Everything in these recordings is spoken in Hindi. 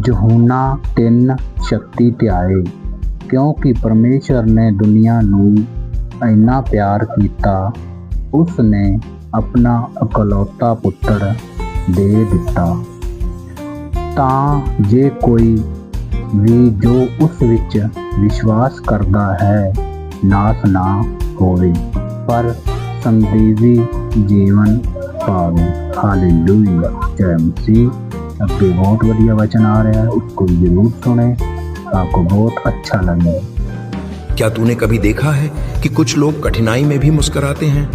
यूहन्ना 3:36 ਧਿਆਏ। ਕਿਉਂਕਿ ਪਰਮੇਸ਼ਰ ਨੇ ਦੁਨੀਆ ਨੂੰ ਇੰਨਾ ਪਿਆਰ ਕੀਤਾ, ਉਸ ਨੇ ਆਪਣਾ ਇਕਲੌਤਾ ਪੁੱਤਰ ਦੇ ਦਿੱਤਾ, ਤਾਂ ਜੇ ਕੋਈ ਵੀ ਜੋ ਉਸ ਵਿੱਚ ਵਿਸ਼ਵਾਸ ਕਰਦਾ ਹੈ ਨਾਸ ਨਾ ਹੋਵੇ ਪਰ ਸੰਦੀਵੀ ਜੀਵਨ पावे। हालेलुया, जय मसीह। अगे बहुत बढ़िया वचन आ रहा है, उसको जरूर सुने, आपको बहुत अच्छा लगे। क्या तूने कभी देखा है कि कुछ लोग कठिनाई में भी मुस्कुराते हैं?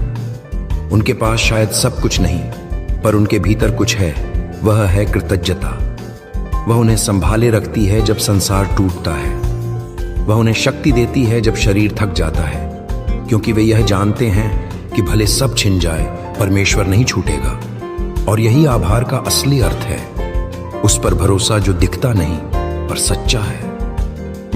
उनके पास शायद सब कुछ नहीं, पर उनके भीतर कुछ है, वह है कृतज्ञता। वह उन्हें संभाले रखती है जब संसार टूटता है। वह उन्हें शक्ति देती है जब शरीर थक जाता है, क्योंकि वे यह जानते हैं कि भले सब छिन जाए, परमेश्वर नहीं छूटेगा। और यही आभार का असली अर्थ है, उस पर भरोसा जो दिखता नहीं पर सच्चा है।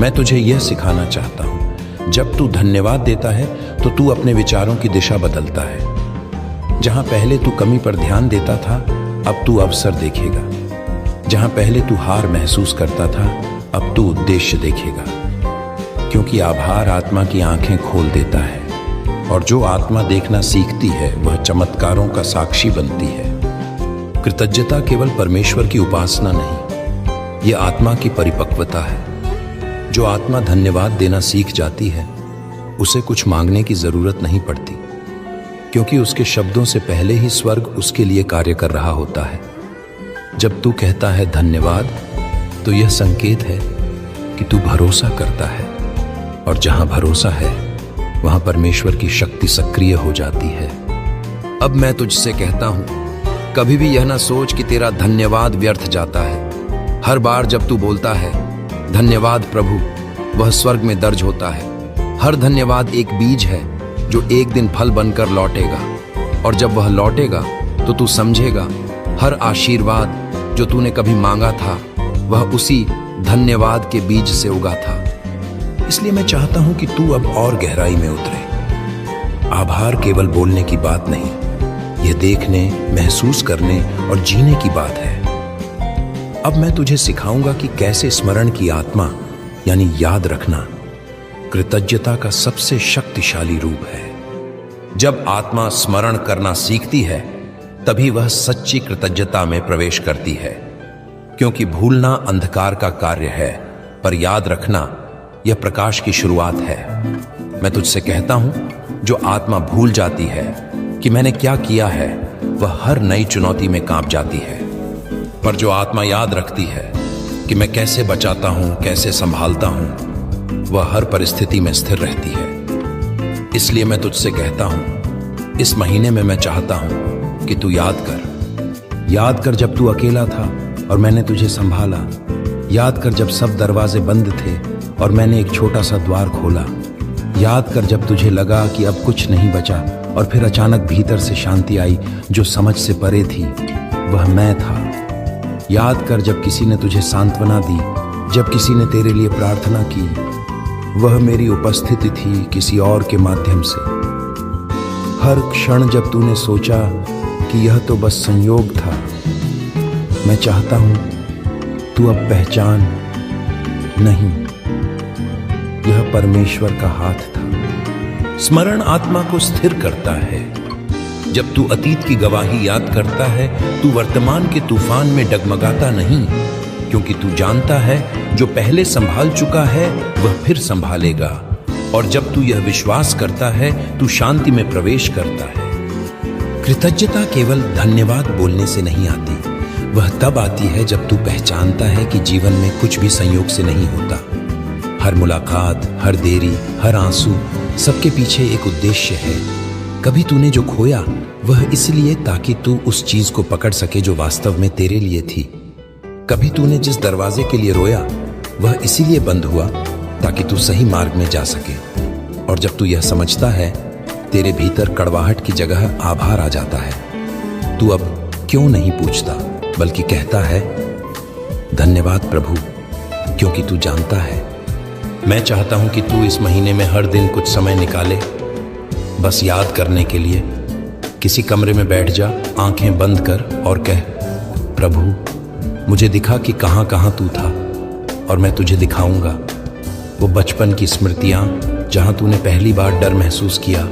मैं तुझे यह सिखाना चाहता हूं, जब तू धन्यवाद देता है तो तू अपने विचारों की दिशा बदलता है। जहां पहले तू कमी पर ध्यान देता था, अब तू अवसर देखेगा। जहां पहले तू हार महसूस करता था, अब तू उद्देश्य देखेगा। क्योंकि आभार आत्मा की आंखें खोल देता है, और जो आत्मा देखना सीखती है वह चमत्कारों का साक्षी बनती है। कृतज्ञता केवल परमेश्वर की उपासना नहीं, यह आत्मा की परिपक्वता है। जो आत्मा धन्यवाद देना सीख जाती है, उसे कुछ मांगने की जरूरत नहीं पड़ती, क्योंकि उसके शब्दों से पहले ही स्वर्ग उसके लिए कार्य कर रहा होता है। जब तू कहता है धन्यवाद, तो यह संकेत है कि तू भरोसा करता है, और जहां भरोसा है वहां परमेश्वर की शक्ति सक्रिय हो जाती है। अब मैं तुझसे कहता हूं, कभी भी यह ना सोच कि तेरा धन्यवाद व्यर्थ जाता है। हर बार जब तू बोलता है धन्यवाद प्रभु, वह स्वर्ग में दर्ज होता है। हर धन्यवाद एक बीज है जो एक दिन फल बनकर लौटेगा, और जब वह लौटेगा तो तू समझेगा हर आशीर्वाद जो तूने कभी मांगा था वह उसी धन्यवाद के बीज से उगा था। इसलिए मैं चाहता हूं कि तू अब और गहराई में उतरे। आभार केवल बोलने की बात नहीं, यह देखने, महसूस करने और जीने की बात है। अब मैं तुझे सिखाऊंगा कि कैसे स्मरण की आत्मा यानी याद रखना कृतज्ञता का सबसे शक्तिशाली रूप है। जब आत्मा स्मरण करना सीखती है, तभी वह सच्ची कृतज्ञता में प्रवेश करती है। क्योंकि भूलना अंधकार का कार्य है, पर याद रखना यह प्रकाश की शुरुआत है। मैं तुझसे कहता हूं, जो आत्मा भूल जाती है कि मैंने क्या किया है, वह हर नई चुनौती में कांप जाती है। पर जो आत्मा याद रखती है कि मैं कैसे बचाता हूं, कैसे संभालता हूं, वह हर परिस्थिति में स्थिर रहती है। इसलिए मैं तुझसे कहता हूं, इस महीने में मैं चाहता हूं कि तू याद कर जब तू अकेला था और मैंने तुझे संभाला। याद कर जब सब दरवाजे बंद थे और मैंने एक छोटा सा द्वार खोला। याद कर जब तुझे लगा कि अब कुछ नहीं बचा, और फिर अचानक भीतर से शांति आई जो समझ से परे थी, वह मैं था। याद कर जब किसी ने तुझे सांत्वना दी, जब किसी ने तेरे लिए प्रार्थना की, वह मेरी उपस्थिति थी किसी और के माध्यम से। हर क्षण जब तूने सोचा कि यह तो बस संयोग था, मैं चाहता हूं तू अब पहचान, नहीं, यह परमेश्वर का हाथ था। स्मरण आत्मा को स्थिर करता है। जब तू अतीत की गवाही याद करता है, तू वर्तमान के तूफान में डगमगाता नहीं, क्योंकि तू जानता है जो पहले संभाल चुका है वह फिर संभालेगा। और जब तू यह विश्वास करता है, तू शांति में प्रवेश करता है। कृतज्ञता केवल धन्यवाद बोलने से नहीं आती, वह तब आती है जब तू पहचानता है कि जीवन में कुछ भी संयोग से नहीं होता। हर मुलाकात, हर देरी, हर आंसू, सबके पीछे एक उद्देश्य है। कभी तूने जो खोया वह इसलिए ताकि तू उस चीज को पकड़ सके जो वास्तव में तेरे लिए थी। कभी तूने जिस दरवाजे के लिए रोया वह इसीलिए बंद हुआ ताकि तू सही मार्ग में जा सके। और जब तू यह समझता है, तेरे भीतर कड़वाहट की जगह आभार आ जाता है। तू अब क्यों नहीं पूछता, बल्कि कहता है धन्यवाद प्रभु, क्योंकि तू जानता है। मैं चाहता हूं कि तू इस महीने में हर दिन कुछ समय निकाले, बस याद करने के लिए। किसी कमरे में बैठ जा, आंखें बंद कर और कह प्रभु मुझे दिखा कि कहाँ कहाँ तू था, और मैं तुझे दिखाऊंगा वो बचपन की स्मृतियां जहां तूने पहली बार डर महसूस किया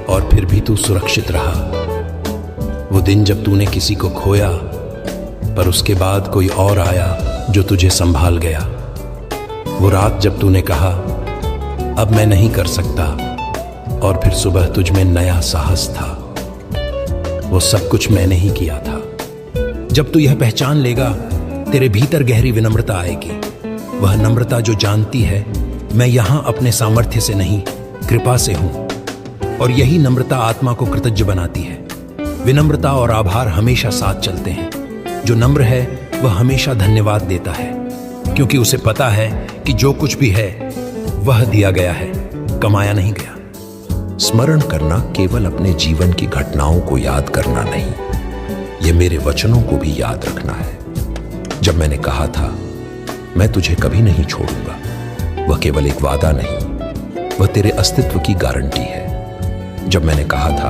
और फिर भी तू सुरक्षित रहा। वो दिन जब तूने किसी को खोया पर उसके बाद कोई और आया जो तुझे संभाल गया। वो रात जब तूने कहा अब मैं नहीं कर सकता, और फिर सुबह तुझ में नया साहस था। वो सब कुछ मैंने ही किया था। जब तू यह पहचान लेगा, तेरे भीतर गहरी विनम्रता आएगी। वह नम्रता जो जानती है मैं यहां अपने सामर्थ्य से नहीं, कृपा से हूं। और यही नम्रता आत्मा को कृतज्ञ बनाती है। विनम्रता और आभार हमेशा साथ चलते हैं। जो नम्र है वह हमेशा धन्यवाद देता है, क्योंकि उसे पता है कि जो कुछ भी है वह दिया गया है, कमाया नहीं गया। स्मरण करना केवल अपने जीवन की घटनाओं को याद करना नहीं, यह मेरे वचनों को भी याद रखना है। जब मैंने कहा था मैं तुझे कभी नहीं छोड़ूंगा, वह केवल एक वादा नहीं, वह तेरे अस्तित्व की गारंटी है। जब मैंने कहा था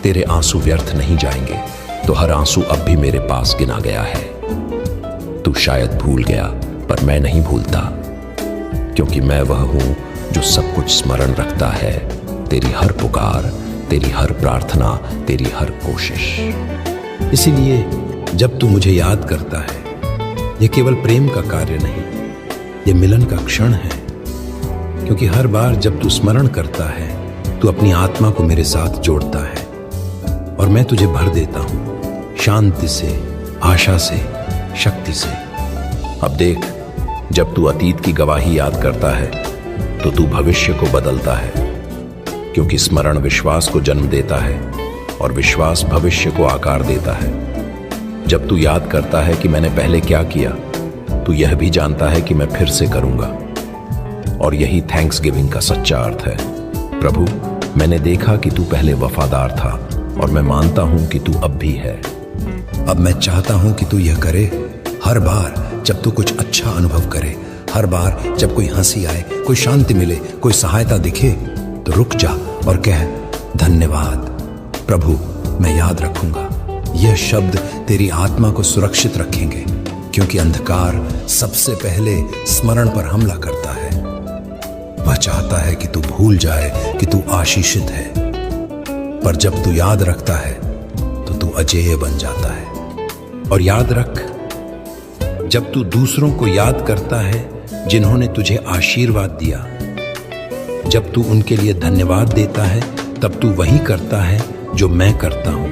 तेरे आंसू व्यर्थ नहीं जाएंगे, तो हर आंसू अब भी मेरे पास गिना गया है। तू शायद भूल गया, पर मैं नहीं भूलता, क्योंकि मैं वह हूं जो सब कुछ स्मरण रखता है। तेरी हर पुकार, तेरी हर प्रार्थना, तेरी हर कोशिश। इसीलिए जब तू मुझे याद करता है, यह केवल प्रेम का कार्य नहीं, यह मिलन का क्षण है। क्योंकि हर बार जब तू स्मरण करता है, तू अपनी आत्मा को मेरे साथ जोड़ता है, और मैं तुझे भर देता हूं शांति से, आशा से, शक्ति से। अब देख, जब तू अतीत की गवाही याद करता है, तो तू भविष्य को बदलता है, क्योंकि स्मरण विश्वास को जन्म देता है और विश्वास भविष्य को आकार देता है। जब तू याद करता है कि मैंने पहले क्या किया, तू यह भी जानता है कि मैं फिर से करूंगा। और यही थैंक्स गिविंग का सच्चा अर्थ है। प्रभु, मैंने देखा कि तू पहले वफादार था, और मैं मानता हूं कि तू अब भी है। अब मैं चाहता हूं कि तू यह करे हर बार जब तू कुछ अच्छा अनुभव करे, हर बार जब कोई हंसी आए, कोई शांति मिले, कोई सहायता दिखे, तो रुक जा और कह धन्यवाद प्रभु, मैं याद रखूंगा। यह शब्द तेरी आत्मा को सुरक्षित रखेंगे, क्योंकि अंधकार सबसे पहले स्मरण पर हमला करता है। वह चाहता है कि तू भूल जाए कि तू आशीषित है, पर जब तू याद रखता है तो तू अजेय बन जाता है। और याद रख, जब तू दूसरों को याद करता है जिन्होंने तुझे आशीर्वाद दिया, जब तू उनके लिए धन्यवाद देता है, तब तू वही करता है जो मैं करता हूं,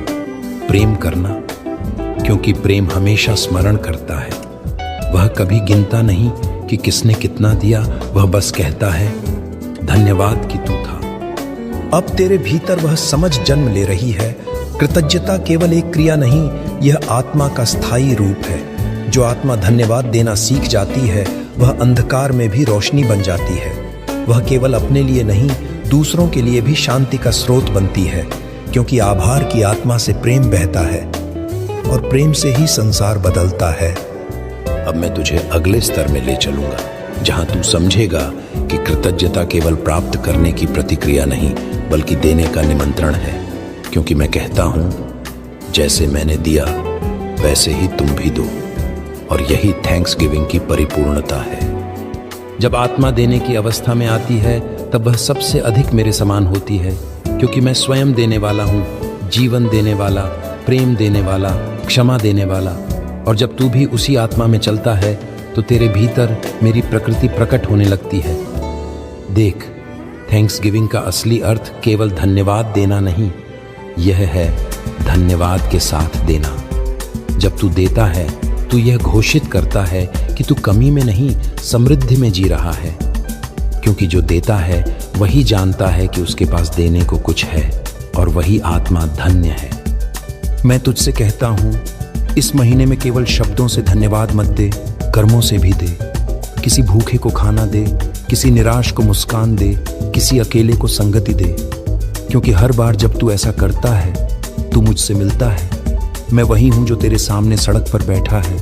प्रेम करना। क्योंकि प्रेम हमेशा स्मरण करता है। वह कभी गिनता नहीं कि किसने कितना दिया, वह बस कहता है धन्यवाद कि तू था। अब तेरे भीतर वह समझ जन्म ले रही है, कृतज्ञता केवल एक क्रिया नहीं, यह आत्मा का स्थायी रूप है। जो आत्मा धन्यवाद देना सीख जाती है, वह अंधकार में भी रोशनी बन जाती है। वह केवल अपने लिए नहीं, दूसरों के लिए भी शांति का स्रोत बनती है, क्योंकि आभार की आत्मा से प्रेम बहता है, और प्रेम से ही संसार बदलता है। अब मैं तुझे अगले स्तर में ले चलूंगा, जहां तू समझेगा कि कृतज्ञता केवल प्राप्त करने की प्रतिक्रिया नहीं, बल्कि देने का निमंत्रण है। क्योंकि मैं कहता हूं, जैसे मैंने दिया वैसे ही तुम भी दो, और यही थैंक्स गिविंग की परिपूर्णता है। जब आत्मा देने की अवस्था में आती है, तब वह सबसे अधिक मेरे समान होती है, क्योंकि मैं स्वयं देने वाला हूं, जीवन देने वाला, प्रेम देने वाला, क्षमा देने वाला। और जब तू भी उसी आत्मा में चलता है, तो तेरे भीतर मेरी प्रकृति प्रकट होने लगती है। देख, थैंक्स गिविंग का असली अर्थ केवल धन्यवाद देना नहीं, यह है धन्यवाद के साथ देना। जब तू देता है, तू यह घोषित करता है कि तू कमी में नहीं, समृद्धि में जी रहा है। क्योंकि जो देता है वही जानता है कि उसके पास देने को कुछ है, और वही आत्मा धन्य है। मैं तुझसे कहता हूं, इस महीने में केवल शब्दों से धन्यवाद मत दे, कर्मों से भी दे। किसी भूखे को खाना दे, किसी निराश को मुस्कान दे, किसी अकेले को संगति दे। क्योंकि हर बार जब तू ऐसा करता है, तू मुझसे मिलता है। मैं वही हूं जो तेरे सामने सड़क पर बैठा है,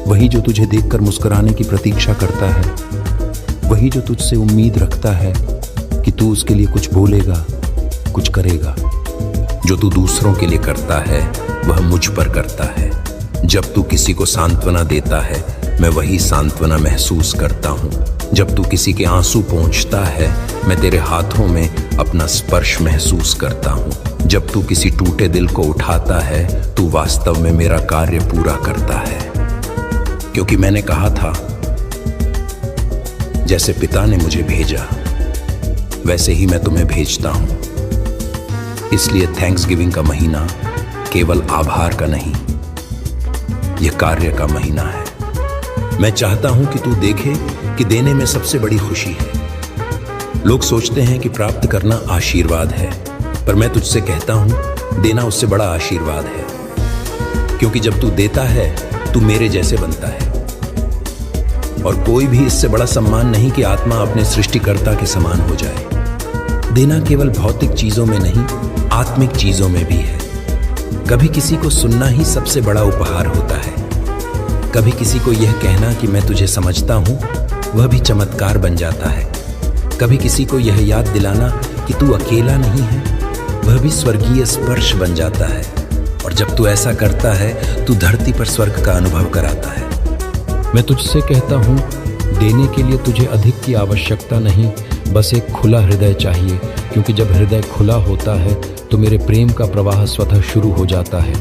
वही जो तुझे देखकर मुस्कुराने की प्रतीक्षा करता है, वही जो तुझसे उम्मीद रखता है कि तू उसके लिए कुछ बोलेगा, कुछ करेगा। जो तू दूसरों के लिए करता है, वह मुझ पर करता है। जब तू किसी को सांत्वना देता है, मैं वही सांत्वना महसूस करता हूँ। जब तू किसी के आंसू पोंछता है, मैं तेरे हाथों में अपना स्पर्श महसूस करता हूँ। जब तू किसी टूटे दिल को उठाता है, तू वास्तव में मेरा कार्य पूरा करता है। क्योंकि मैंने कहा था, जैसे पिता ने मुझे भेजा वैसे ही मैं तुम्हें भेजता हूं। इसलिए थैंक्सगिविंग का महीना केवल आभार का नहीं, यह कार्य का महीना है। मैं चाहता हूं कि तू देखे कि देने में सबसे बड़ी खुशी है। लोग सोचते हैं कि प्राप्त करना आशीर्वाद है, पर मैं तुझसे कहता हूं, देना उससे बड़ा आशीर्वाद है। क्योंकि जब तू देता है, तू मेरे जैसे बनता है। और कोई भी इससे बड़ा सम्मान नहीं कि आत्मा अपने सृष्टिकर्ता के समान हो जाए। देना केवल भौतिक चीजों में नहीं, आत्मिक चीजों में भी है। कभी किसी को सुनना ही सबसे बड़ा उपहार होता है। कभी किसी को यह कहना कि मैं तुझे समझता हूं, वह भी चमत्कार बन जाता है। कभी किसी को यह याद दिलाना कि तू अकेला नहीं है, वह भी स्वर्गीय स्पर्श बन जाता है। और जब तू ऐसा करता है, तू धरती पर स्वर्ग का अनुभव कराता है। मैं तुझसे कहता हूँ, देने के लिए तुझे अधिक की आवश्यकता नहीं, बस एक खुला हृदय चाहिए। क्योंकि जब हृदय खुला होता है तो मेरे प्रेम का प्रवाह स्वतः शुरू हो जाता है।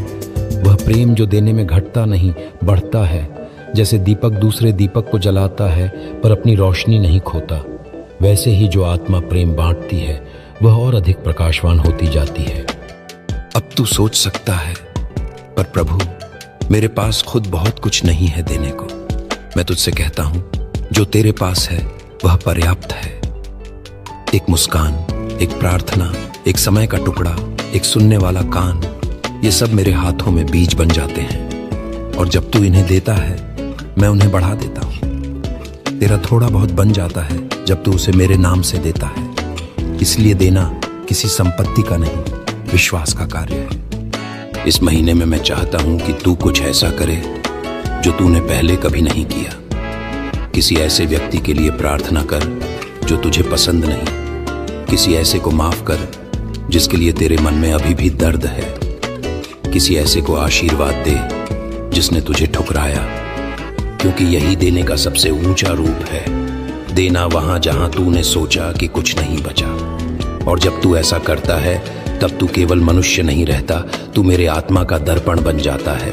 वह प्रेम जो देने में घटता नहीं, बढ़ता है। जैसे दीपक दूसरे दीपक को जलाता है पर अपनी रोशनी नहीं खोता, वैसे ही जो आत्मा प्रेम बांटती है वह और अधिक प्रकाशवान होती जाती है। अब तू सोच सकता है, पर प्रभु, मेरे पास खुद बहुत कुछ नहीं है देने को। मैं तुझसे कहता हूं, जो तेरे पास है वह पर्याप्त है। एक मुस्कान, एक प्रार्थना, एक समय का टुकड़ा, एक सुनने वाला कान, ये सब मेरे हाथों में बीज बन जाते हैं। और जब तू इन्हें देता है, मैं उन्हें बढ़ा देता हूं। तेरा थोड़ा बहुत बन जाता है जब तू उसे मेरे नाम से देता है। इसलिए देना किसी संपत्ति का नहीं, विश्वास का कार्य है। इस महीने में मैं चाहता हूं कि तू कुछ ऐसा करे जो तूने पहले कभी नहीं किया। किसी ऐसे व्यक्ति के लिए प्रार्थना कर जो तुझे पसंद नहीं। किसी ऐसे को माफ कर जिसके लिए तेरे मन में अभी भी दर्द है। किसी ऐसे को आशीर्वाद दे जिसने तुझे ठुकराया। क्योंकि यही देने का सबसे ऊंचा रूप है। देना वहां जहां तूने सोचा कि कुछ नहीं बचा। और जब तू ऐसा करता है, तब तू केवल मनुष्य नहीं रहता, तू मेरे आत्मा का दर्पण बन जाता है।